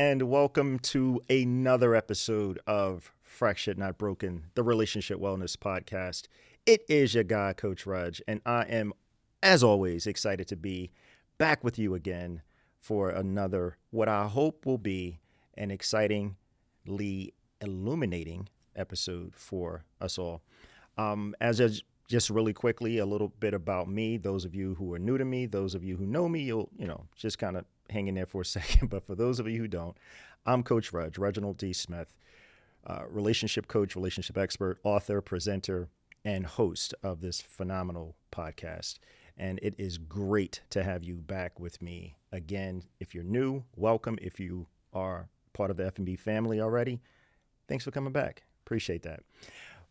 and welcome to another episode of Fractured Not Broken, the Relationship Wellness Podcast. It is your guy, Coach Reg, and I am, as always, excited to be back with you again for another, what I hope will be an excitingly illuminating episode for us all. Just really quickly, a little bit about me. Those of you who are new to me, those of you who know me, you'll, just kind of hang in there for a second. But for those of you who don't, I'm Coach Reg, Reginald D. Smith, relationship coach, relationship expert, author, presenter, and host of this phenomenal podcast. And it is great to have you back with me again. If you're new, welcome. If you are part of the F&B family already, thanks for coming back. Appreciate that.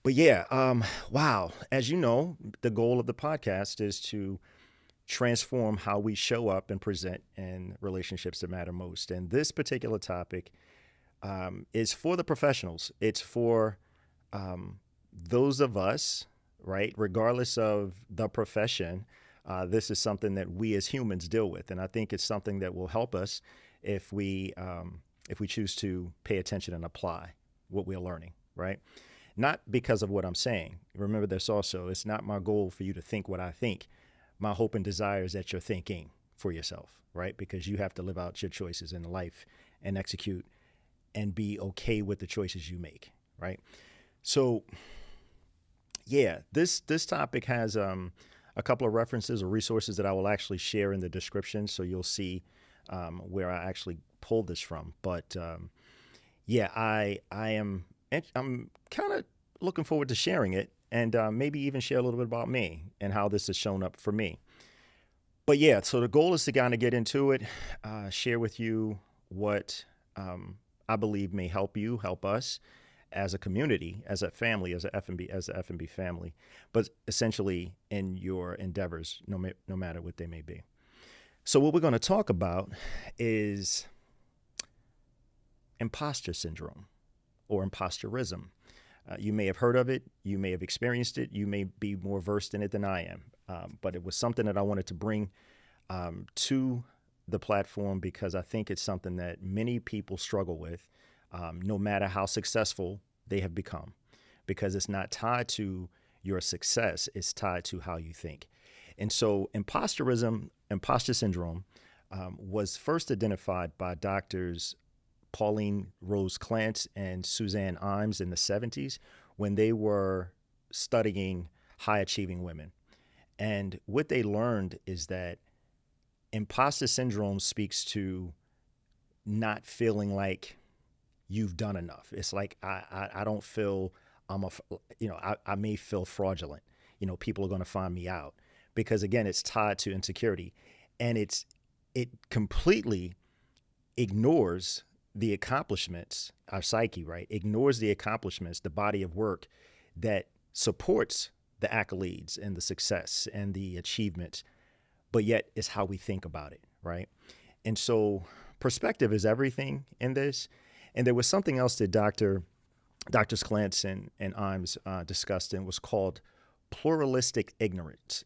But yeah, wow. As you know, the goal of the podcast is to transform how we show up and present in relationships that matter most. And this particular topic is for the professionals. It's for those of us, right, regardless of the profession. This is something that we as humans deal with. And I think it's something that will help us if we choose to pay attention and apply what we're learning, right? Not because of what I'm saying. Remember this also, it's not my goal for you to think what I think. My hope and desire is that you're thinking for yourself, right? Because you have to live out your choices in life and execute and be okay with the choices you make, right? So, yeah, this topic has a couple of references or resources that I will actually share in the description, so you'll see where I actually pulled this from. But I'm kind of looking forward to sharing it and maybe even share a little bit about me and how this has shown up for me. But yeah, so the goal is to kind of get into it, share with you what I believe may help us as a community, as a family, as a F&B family, but essentially in your endeavors, no matter what they may be. So what we're going to talk about is imposter syndrome or imposterism. You may have heard of it. You may have experienced it. You may be more versed in it than I am. But it was something that I wanted to bring to the platform because I think it's something that many people struggle with, no matter how successful they have become, because it's not tied to your success. It's tied to how you think. And so imposter syndrome was first identified by doctors Pauline Rose Clance and Suzanne Imes in the 70s when they were studying high achieving women. And what they learned is that imposter syndrome speaks to not feeling like you've done enough. It's like, I don't feel I may feel fraudulent. People are going to find me out because again, it's tied to insecurity and it completely ignores the accomplishments, our psyche, right, ignores the accomplishments, the body of work that supports the accolades and the success and the achievements, but yet it's how we think about it, right? And so perspective is everything in this. And there was something else that Drs. Clance and Imes discussed, and was called pluralistic ignorance.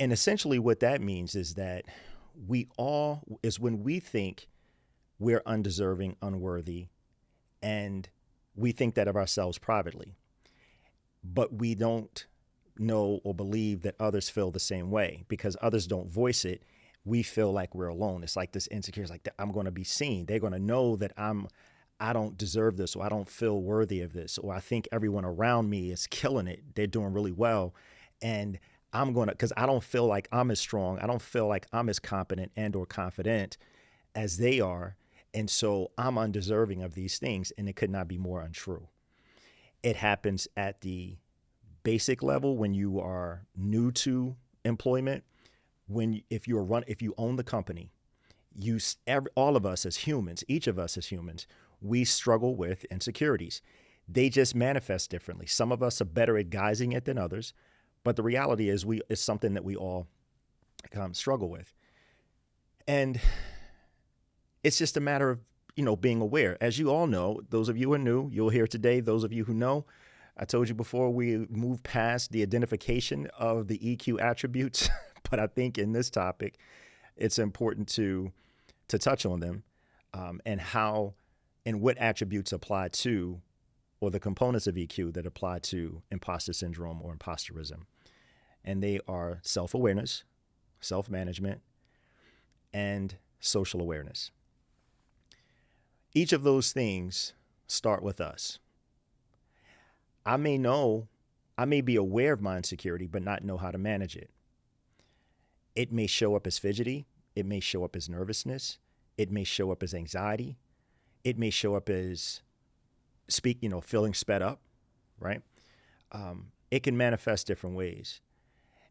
And essentially what that means is that when we think we're undeserving, unworthy, and we think that of ourselves privately, but we don't know or believe that others feel the same way because others don't voice it. We feel like we're alone. It's like this insecurity, it's like I'm going to be seen. They're going to know that I don't deserve this, or I don't feel worthy of this, or I think everyone around me is killing it. They're doing really well. And because I don't feel like I'm as strong. I don't feel like I'm as competent and or confident as they are. And so I'm undeserving of these things. And it could not be more untrue. It happens at the basic level when you are new to employment. If you own the company, all of us as humans, each of us as humans, we struggle with insecurities. They just manifest differently. Some of us are better at guising it than others. But the reality is it's something that we all struggle with. And it's just a matter of, being aware. As you all know, those of you who are new, you'll hear today, those of you who know, I told you before we move past the identification of the EQ attributes, but I think in this topic, it's important to to touch on them, and how and what attributes apply to, or the components of EQ that apply to imposter syndrome or imposterism. And they are self-awareness, self-management, and social awareness. Each of those things start with us. I may be aware of my insecurity, but not know how to manage it. It may show up as fidgety. It may show up as nervousness. It may show up as anxiety. It may show up as feeling sped up, right? It can manifest different ways.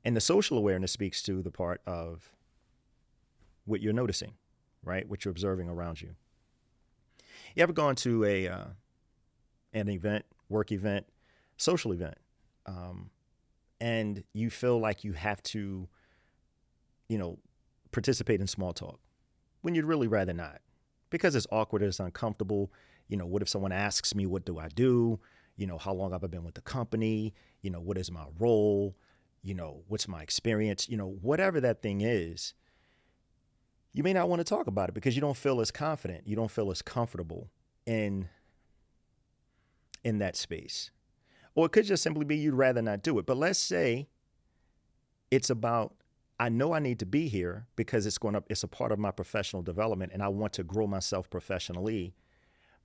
And the social awareness speaks to the part of what you're noticing, right? What you're observing around you. You ever gone to an event, work event, social event, and you feel like you have to, participate in small talk when you'd really rather not, because it's awkward, it's uncomfortable. What if someone asks me, what do I do? How long have I been with the company? What is my role? What's my experience? Whatever that thing is, you may not want to talk about it because you don't feel as confident. You don't feel as comfortable in that space. Or it could just simply be you'd rather not do it. But let's say it's about, I know I need to be here because it's a part of my professional development and I want to grow myself professionally.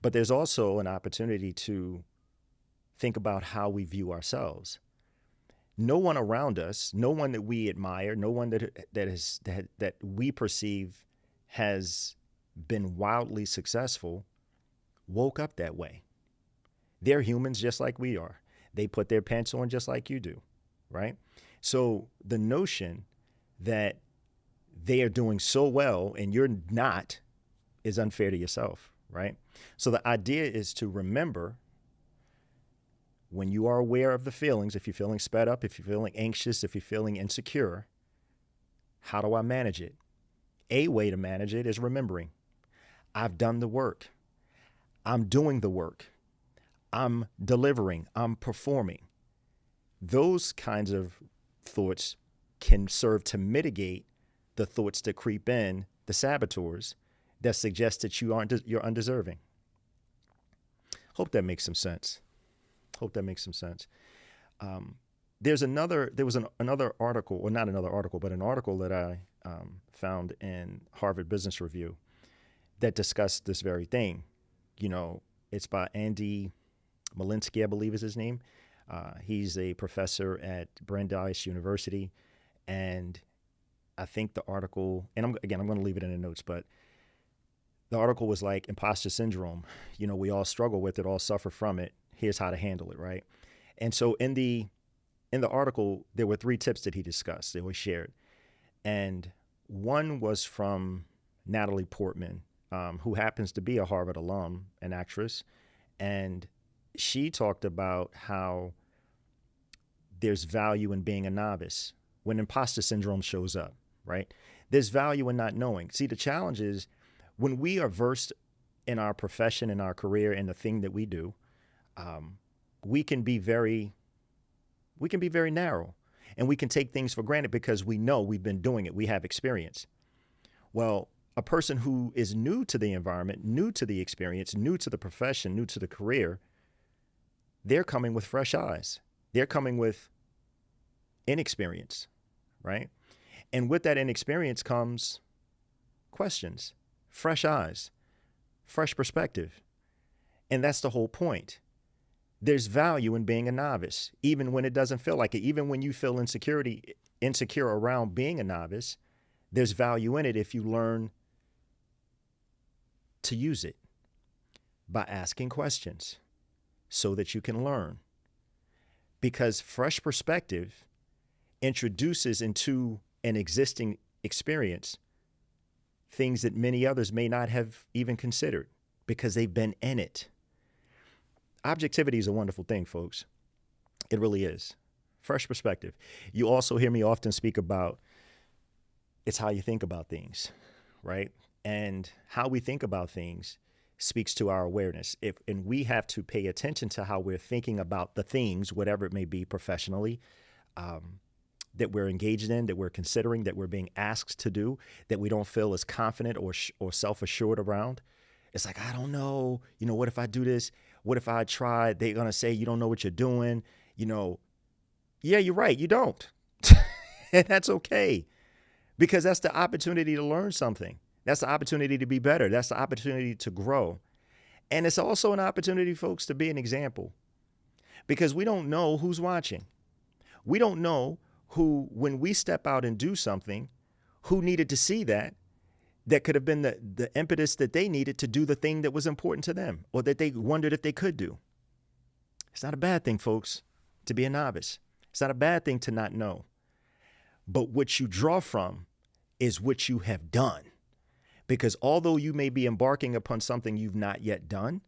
But there's also an opportunity to think about how we view ourselves. No one around us, no one that we admire, no one that we perceive has been wildly successful woke up that way. They're humans just like we are. They put their pants on just like you do, right? So the notion that they are doing so well and you're not is unfair to yourself, right? So the idea is to remember, when you are aware of the feelings, if you're feeling sped up, if you're feeling anxious, if you're feeling insecure, how do I manage it? A way to manage it is remembering. I've done the work. I'm doing the work. I'm delivering. I'm performing. Those kinds of thoughts can serve to mitigate the thoughts that creep in, the saboteurs, that suggest that you're undeserving. Hope that makes some sense. There was another article, or not another article, but an article that I found in Harvard Business Review that discussed this very thing. It's by Andy Molinsky, I believe is his name. He's a professor at Brandeis University. And I think the article, and I'm going to leave it in the notes, but the article was like imposter syndrome. We all struggle with it, all suffer from it. Here's how to handle it, right? And so in the article, there were 3 tips that he discussed, that were shared. And one was from Natalie Portman, who happens to be a Harvard alum, an actress. And she talked about how there's value in being a novice when imposter syndrome shows up, right? There's value in not knowing. See, the challenge is when we are versed in our profession, in our career, in the thing that we do, we can be very narrow, and we can take things for granted because we know we've been doing it. We have experience. Well, a person who is new to the environment, new to the experience, new to the profession, new to the career, they're coming with fresh eyes. They're coming with inexperience, right? And with that inexperience comes questions, fresh eyes, fresh perspective. And that's the whole point. There's value in being a novice, even when it doesn't feel like it. Even when you feel insecure around being a novice, there's value in it if you learn to use it by asking questions so that you can learn. Because fresh perspective introduces into an existing experience things that many others may not have even considered because they've been in it. Objectivity is a wonderful thing, folks. It really is. Fresh perspective. You also hear me often speak about it's how you think about things, right? And how we think about things speaks to our awareness. And we have to pay attention to how we're thinking about the things, whatever it may be, professionally, that we're engaged in, that we're considering, that we're being asked to do, that we don't feel as confident or self-assured around. It's like, I don't know, what if I do this? What if I try? They're going to say, you don't know what you're doing. Yeah, you're right. You don't. And that's okay, because that's the opportunity to learn something. That's the opportunity to be better. That's the opportunity to grow. And it's also an opportunity, folks, to be an example, because we don't know who's watching. We don't know who, when we step out and do something, who needed to see that could have been the impetus that they needed to do the thing that was important to them, or that they wondered if they could do. It's not a bad thing, folks, to be a novice. It's not a bad thing to not know. But what you draw from is what you have done. Because although you may be embarking upon something you've not yet done,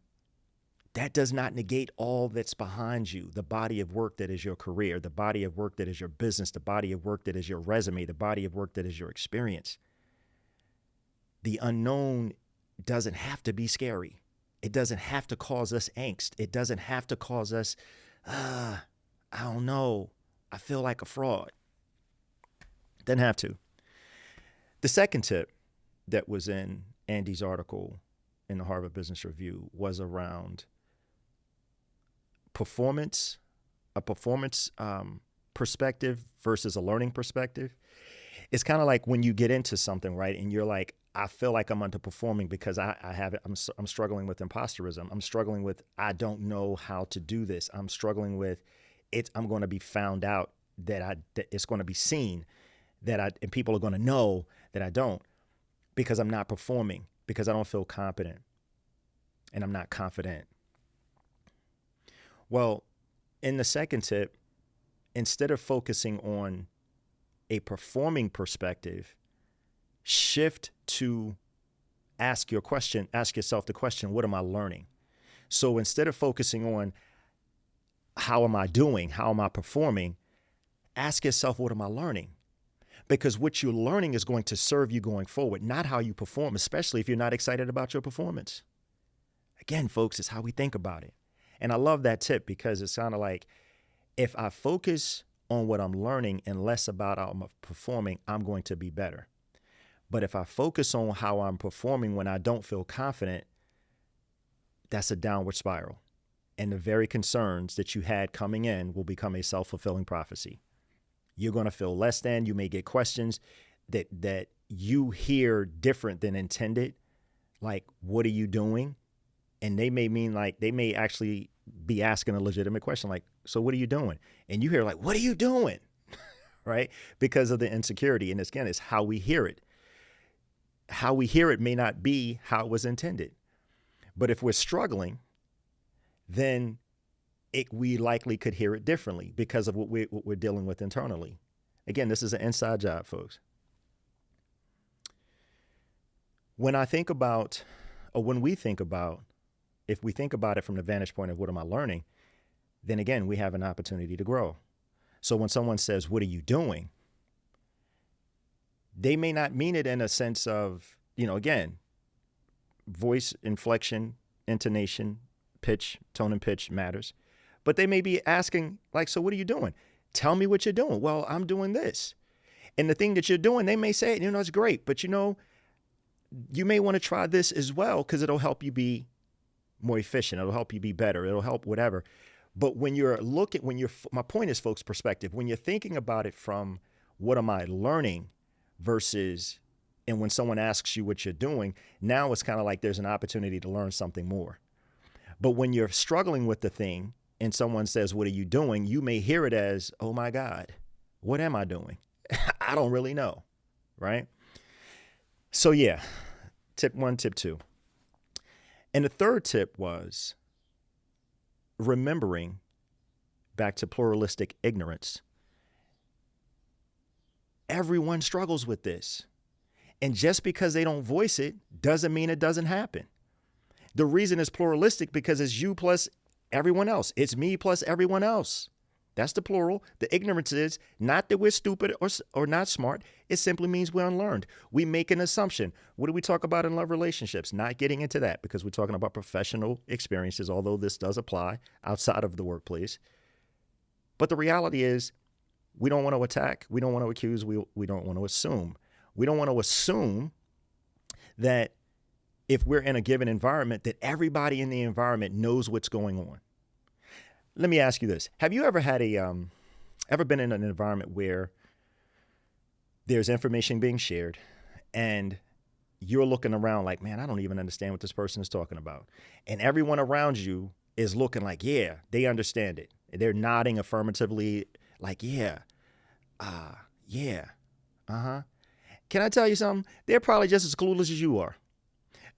that does not negate all that's behind you, the body of work that is your career, the body of work that is your business, the body of work that is your resume, the body of work that is your experience. The unknown doesn't have to be scary. It doesn't have to cause us angst. It doesn't have to cause us, I don't know, I feel like a fraud. Doesn't have to. The second tip that was in Andy's article in the Harvard Business Review was around performance, a performance perspective versus a learning perspective. It's kind of like when you get into something, right? And you're like, I feel like I'm underperforming because I'm struggling with imposterism. I'm struggling with, I don't know how to do this. I'm struggling with I'm going to be found out, that it's going to be seen and people are going to know that I don't, because I'm not performing, because I don't feel competent and I'm not confident. Well, in the second tip, instead of focusing on a performing perspective, shift to ask yourself the question, what am I learning? So instead of focusing on how am I doing, how am I performing, ask yourself, what am I learning? Because what you're learning is going to serve you going forward, not how you perform, especially if you're not excited about your performance. Again, folks, it's how we think about it. And I love that tip, because it's kind of like, if I focus on what I'm learning and less about how I'm performing, I'm going to be better. But if I focus on how I'm performing when I don't feel confident, that's a downward spiral. And the very concerns that you had coming in will become a self-fulfilling prophecy. You're going to feel less than. You may get questions that you hear different than intended, like, what are you doing? And they may mean, like, they may actually be asking a legitimate question, like, so what are you doing? And you hear, like, what are you doing? Right? Because of the insecurity. And again, it's how we hear it. How we hear it may not be how it was intended. But if we're struggling, then we likely could hear it differently because of what we're dealing with internally. Again, this is an inside job, folks. When we think about, if we think about it from the vantage point of what am I learning, then again, we have an opportunity to grow. So when someone says, what are you doing? They may not mean it in a sense of, again, voice, inflection, intonation, pitch, tone and pitch matters. But they may be asking, like, so what are you doing? Tell me what you're doing. Well, I'm doing this. And the thing that you're doing, they may say, it's great, but you may want to try this as well, because it'll help you be more efficient. It'll help you be better. It'll help whatever. But my point is, folks, perspective, when you're thinking about it from what am I learning versus, and when someone asks you what you're doing, now it's kind of like there's an opportunity to learn something more. But when you're struggling with the thing and someone says, what are you doing? You may hear it as, oh my God, what am I doing? I don't really know. Right? So yeah, tip 1, tip 2. And the third tip was remembering, back to pluralistic ignorance. Everyone struggles with this. And just because they don't voice it doesn't mean it doesn't happen. The reason it's pluralistic because it's you plus everyone else. It's me plus everyone else. That's the plural. The ignorance is not that we're stupid or not smart. It simply means we're unlearned. We make an assumption. What do we talk about in love relationships? Not getting into that because we're talking about professional experiences, although this does apply outside of the workplace. But the reality is We don't want to attack. We don't want to accuse. We don't want to assume. We don't want to assume that if we're in a given environment, that everybody in the environment knows what's going on. Let me ask you this. Have you ever had ever been in an environment where there's information being shared and you're looking around like, man, I don't even understand what this person is talking about. And everyone around you is looking like, yeah, they understand it. They're nodding affirmatively like, yeah, yeah, uh-huh. Can I tell you something? They're probably just as clueless as you are.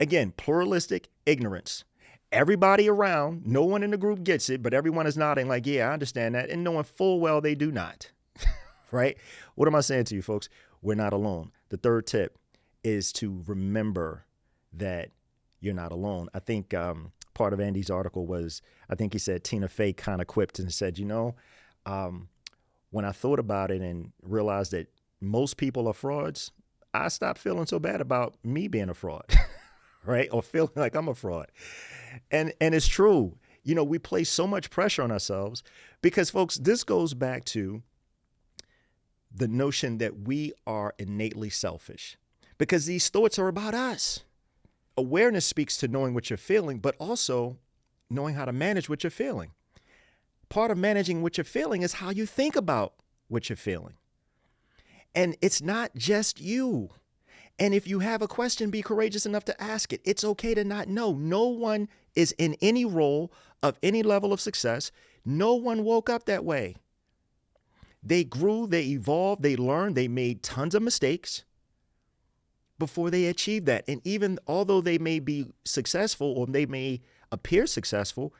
Again, pluralistic ignorance. Everybody around, no one in the group gets it, but everyone is nodding like, yeah, I understand that, and knowing full well they do not, right? What am I saying to you, folks? We're not alone. The third tip is to remember that you're not alone. I think part of Andy's article was, I think he said Tina Fey kind of quipped and said, when I thought about it and realized that most people are frauds, I stopped feeling so bad about me being a fraud, right? Or feeling like I'm a fraud. And it's true. We place so much pressure on ourselves because, folks, this goes back to the notion that we are innately selfish because these thoughts are about us. Awareness speaks to knowing what you're feeling, but also knowing how to manage what you're feeling. Part of managing what you're feeling is how you think about what you're feeling. And it's not just you. And if you have a question, be courageous enough to ask it. It's okay to not know. No one is in any role of any level of success. No one woke up that way. They grew, they evolved, they learned, they made tons of mistakes before they achieved that. And even although they may be successful or they may appear successful,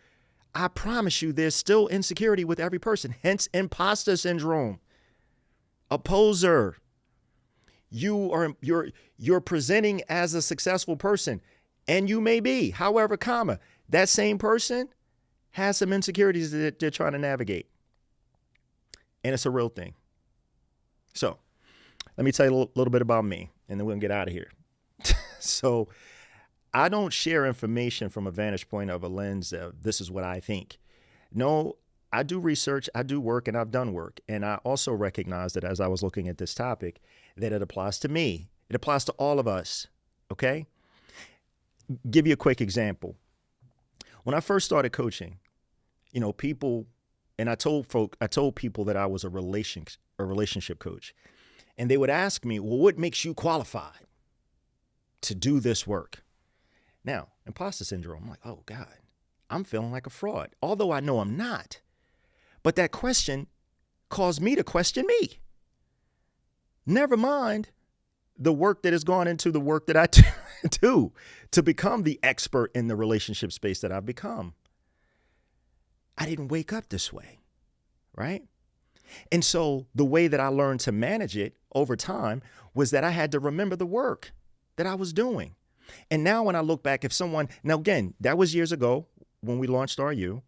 I promise you there's still insecurity with every person, hence imposter syndrome. A poser. You're presenting as a successful person, and you may be. However, that same person has some insecurities that they're trying to navigate. And it's a real thing. So let me tell you a little bit about me, and then we'll get out of here. So I don't share information from a vantage point of a lens of this is what I think. No, I do research, I do work, and I've done work. And I also recognize that as I was looking at this topic, that it applies to me. It applies to all of us, okay? Give you a quick example. When I first started coaching, people, and I told people that I was a relationship coach. And they would ask me, well, what makes you qualified to do this work? Now, imposter syndrome, I'm like, oh God, I'm feeling like a fraud, although I know I'm not. But that question caused me to question me. Never mind the work that has gone into the work that I do to become the expert in the relationship space that I've become. I didn't wake up this way, right? And so the way that I learned to manage it over time was that I had to remember the work that I was doing. And now when I look back, now again, that was years ago when we launched RU.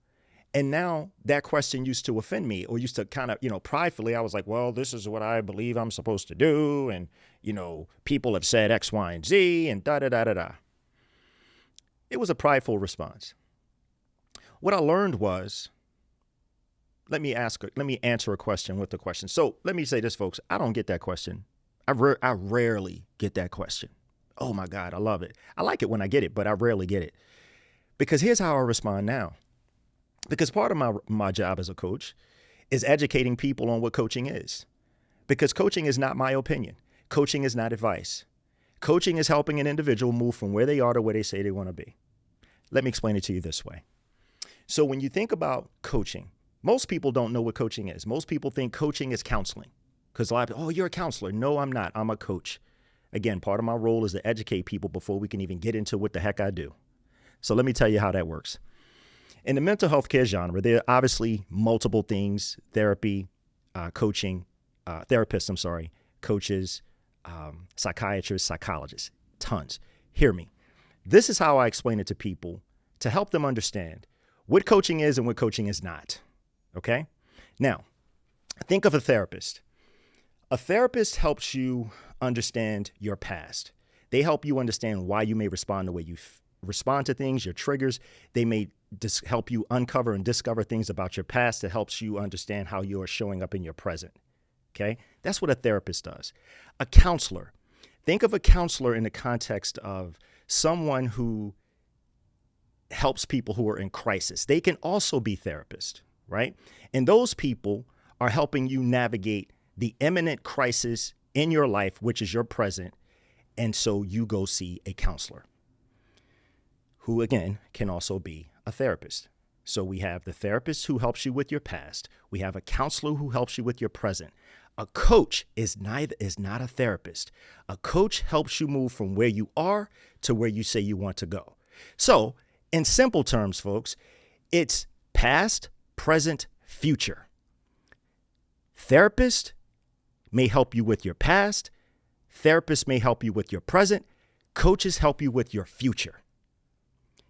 And now that question used to offend me, or used to kind of, pridefully, I was like, well, this is what I believe I'm supposed to do. And, people have said X, Y, and Z and da-da-da-da-da. It was a prideful response. What I learned was, let me answer a question with the question. So let me say this, folks. I don't get that question. I rarely get that question. Oh my God, I love it. I like it when I get it, but I rarely get it. Because here's how I respond now. Because part of my job as a coach is educating people on what coaching is. Because coaching is not my opinion. Coaching is not advice. Coaching is helping an individual move from where they are to where they say they want to be. Let me explain it to you this way. So when you think about coaching, most people don't know what coaching is. Most people think coaching is counseling. Because a lot of people, oh, you're a counselor. No, I'm not. I'm a coach. Again, part of my role is to educate people before we can even get into what the heck I do. So let me tell you how that works. In the mental health care genre, there are obviously multiple things: therapy, coaching, therapists, coaches, psychiatrists, psychologists, tons. Hear me. This is how I explain it to people to help them understand what coaching is and what coaching is not. Okay? Now, think of a therapist. A therapist helps you understand your past. They help you understand why you may respond the way you respond to things, your triggers. They may help you uncover and discover things about your past that helps you understand how you are showing up in your present. Okay? That's what a therapist does. A counselor. Think of a counselor in the context of someone who helps people who are in crisis. They can also be therapists, right? And those people are helping you navigate the imminent crisis in your life, which is your present. And so you go see a counselor who, again, can also be a therapist. So we have the therapist who helps you with your past. We have a counselor who helps you with your present. A coach is not a therapist. A coach helps you move from where you are to where you say you want to go. So in simple terms, folks, it's past, present, future. Therapist may help you with your past. Therapists may help you with your present. Coaches help you with your future.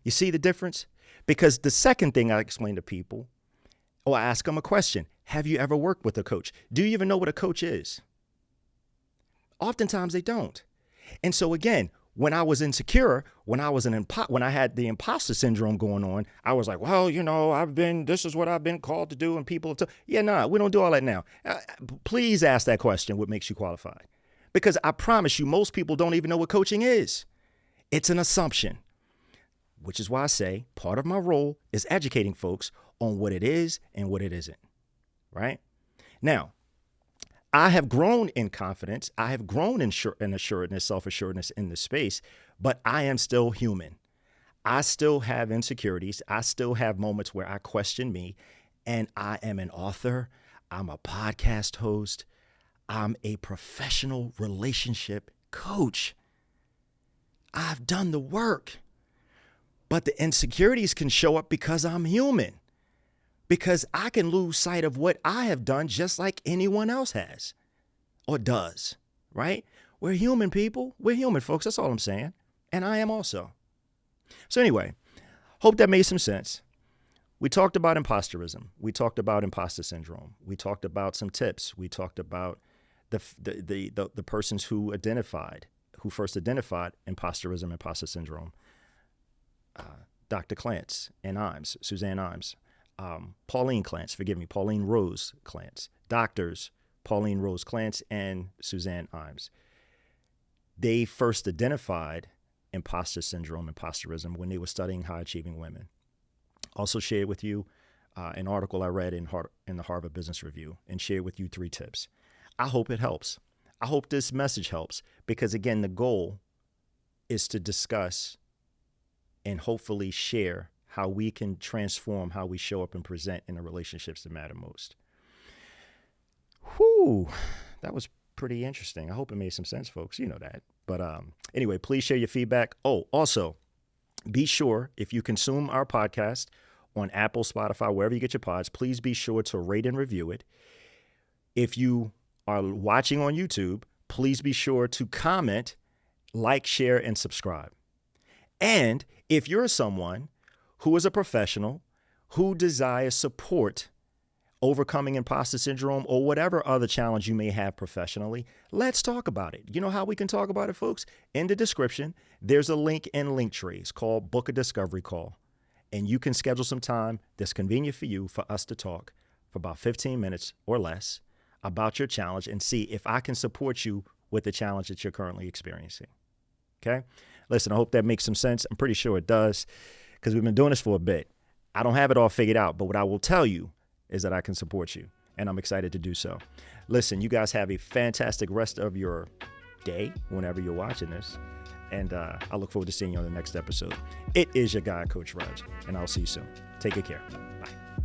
You see the difference? Because the second thing I explain to people, or I ask them a question, have you ever worked with a coach? Do you even know what a coach is? Oftentimes they don't. And so again, when I was insecure, when I had the imposter syndrome going on, I was like, well, this is what I've been called to do. And people have we don't do all that now. Please ask that question. What makes you qualified? Because I promise you, most people don't even know what coaching is. It's an assumption, which is why I say part of my role is educating folks on what it is and what it isn't, right? Now, I have grown in confidence. I have grown in assuredness, self-assuredness in this space, but I am still human. I still have insecurities. I still have moments where I question me, and I am an author. I'm a podcast host. I'm a professional relationship coach. I've done the work, but the insecurities can show up because I'm human. Because I can lose sight of what I have done just like anyone else has or does, right? We're human people. We're human, folks. That's all I'm saying. And I am also. So anyway, hope that made some sense. We talked about imposterism. We talked about imposter syndrome. We talked about some tips. We talked about the persons who first identified imposterism, imposter syndrome. Dr. Clance and Imes, Suzanne Imes. Pauline Rose Clance, doctors Pauline Rose Clance and Suzanne Imes. They first identified imposter syndrome, imposterism, when they were studying high-achieving women. Also shared with you an article I read in the Harvard Business Review and shared with you 3 tips. I hope it helps. I hope this message helps because, again, the goal is to discuss and hopefully share how we can transform how we show up and present in the relationships that matter most. Whew, that was pretty interesting. I hope it made some sense, folks. You know that. But anyway, please share your feedback. Oh, also, be sure if you consume our podcast on Apple, Spotify, wherever you get your pods, please be sure to rate and review it. If you are watching on YouTube, please be sure to comment, like, share, and subscribe. And if you're someone who is a professional, who desires support overcoming imposter syndrome or whatever other challenge you may have professionally, let's talk about it. You know how we can talk about it, folks? In the description, there's a link in Linktree. It's called Book a Discovery Call. And you can schedule some time that's convenient for you for us to talk for about 15 minutes or less about your challenge and see if I can support you with the challenge that you're currently experiencing. Okay? Listen, I hope that makes some sense. I'm pretty sure it does, because we've been doing this for a bit. I don't have it all figured out, but what I will tell you is that I can support you, and I'm excited to do so. Listen, you guys have a fantastic rest of your day whenever you're watching this, and I look forward to seeing you on the next episode. It is your guy, Coach Reg, and I'll see you soon. Take good care. Bye.